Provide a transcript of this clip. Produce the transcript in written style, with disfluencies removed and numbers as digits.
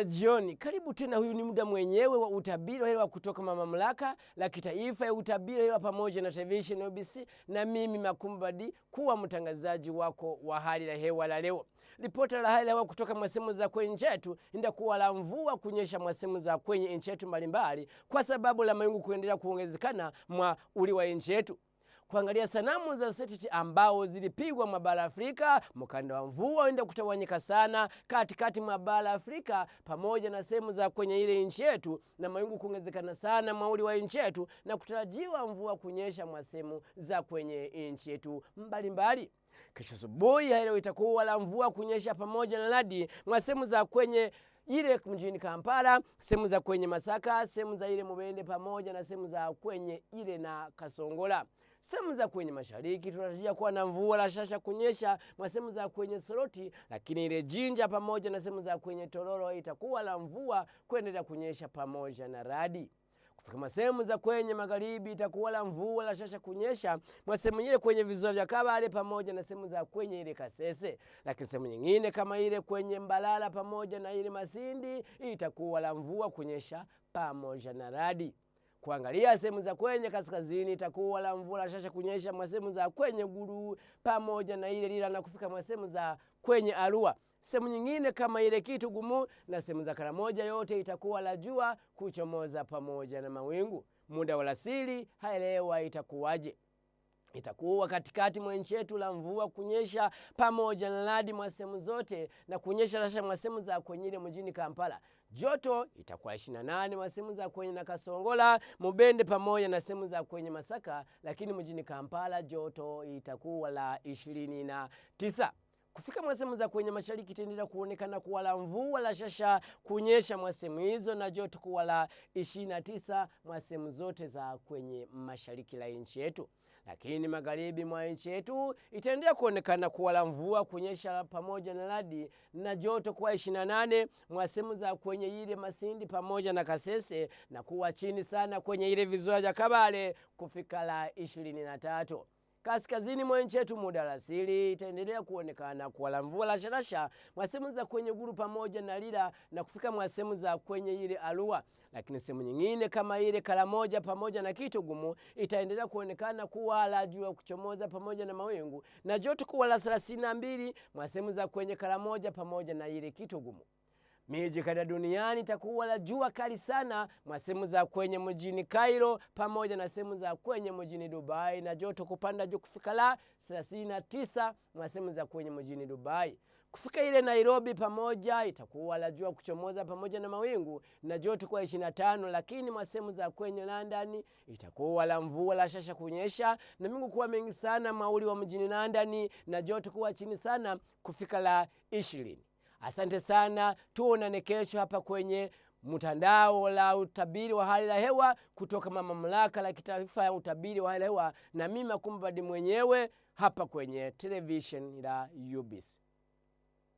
Jioni, karibu tena. Huyu ni muda mwenyewe wa utabiri wa hewa kutoka mamlaka la kitaifa ya utabiri wa hewa pamoja na television UBC, na mimi Makumbadi kuwa mtangazaji wako wa hali ya hewa la leo. Ripoti la hali ya hewa kutoka mwasemu za kwenye nchi yetu kuwa la mvua kunyesha mwasemu za kwenye nchi yetu mbalimbali kwa sababu la mawingu kuendelea kuongezekana mwa uli wa nchi yetu. Kuangalia sanamu za satellite ambao zilipigwa mwa bara Afrika, mkanda wa mvua unaenda kutawanyika sana katikati mwa bara Afrika pamoja na sehemu za kwenye ile nchi yetu, na mawingu kuongezekana sana mauli wa nchi yetu na kutarajiwa mvua kunyesha mwa sehemu za kwenye nchi yetu mbalimbali. Kesho asubuhi hilo itakuwa la mvua kunyesha pamoja na radi mwa sehemu za kwenye ile mjini Kampala, sehemu za kwenye Masaka, sehemu za ile Mubende pamoja na sehemu za kwenye ile na Kasongola. Sehemu za kwenye mashariki tunatarajia kuwa na mvua la shasha kunyesha mwa sehemu za kwenye Soroti, lakini ile Jinja pamoja na sehemu za kwenye Tororo itakuwa la mvua kuendelea kunyesha pamoja na radi. Kufika sehemu za kwenye magharibi itakuwa la mvua la shasha kunyesha mwa sehemu ile kwenye visiwa vya Kabale pamoja na sehemu za kwenye ile Kasese, lakini sehemu nyingine kama ile kwenye Mbalala pamoja na ile Masindi itakuwa la mvua kunyesha pamoja na radi. Kuangalia sehemu za kwenye kaskazini itakuwa la mvua la shasha kunyesha mwa sehemu za kwenye Gulu pamoja na ile Lila na kufika mwa sehemu za kwenye Arua. Sehemu nyingine kama ile Kitugumu na sehemu za Karamoja yote itakuwa la jua kuchomoza pamoja na mawingu. Muda wa alasiri haielewa itakuwaje. Itakuwa katikati mwa nchi yetu la mvua kunyesha pamoja na radi mwa sehemu zote na kunyesha rasha mwa sehemu za kwenye ile mjini Kampala. Joto itakuwa 28 mwa sehemu za kwenye na Kasongola, Mubende pamoja na sehemu za kwenye Masaka, lakini mjini Kampala joto itakuwa la 29. Kufika mwa sehemu za kwenye mashariki itaendelea kuonekana kuwa la mvua la shasha kunyesha mwa sehemu hizo na joto kuwa la 29 mwa sehemu zote za kwenye mashariki la nchi yetu. Lakini magharibi mwa nchi yetu itaendelea kuonekana kuwa la mvua kunyesha pamoja na radi na joto kuwa 28 mwa sehemu za kwenye ile Masindi pamoja na Kasese na kuwa chini sana kwenye ile visiwa vya Kabale kufika la 23. Kaskazini mwa nchi yetu muda alasiri itaendelea kuonekana kuwa la mvua la sharasha mwa sehemu za kwenye Gulu pamoja na Lila na kufika mwa sehemu za kwenye ile Arua, lakini sehemu nyingine kama ile Karamoja pamoja na Kitugumu itaendelea kuonekana kuwa la jua kuchomoza pamoja na mawingu na joto kuwa la 32 mwa sehemu za kwenye Karamoja pamoja na ile Kitugumu. Miji kadhaa duniani itakuwa la jua kali sana mwa sehemu za kwenye mjini Cairo pamoja na sehemu za kwenye mjini Dubai na joto kupanda juu kufika la 39 mwa sehemu za kwenye mjini Dubai. Kufika ile Nairobi pamoja itakuwa la jua kuchomoza pamoja na mawingu na joto kwa 25, lakini mwa sehemu za kwenye London itakuwa la mvua la shasha kunyesha na mawingu kuwa mengi sana mauli wa mjini London na joto kuwa chini sana kufika la 20. Asante sana, tuonane kesho hapa kwenye mtandao la utabiri wa hali ya hewa kutoka mamlaka la kitaifa ya utabiri wa hali ya hewa, na mimi Makumbadi mwenyewe hapa kwenye television la UBC.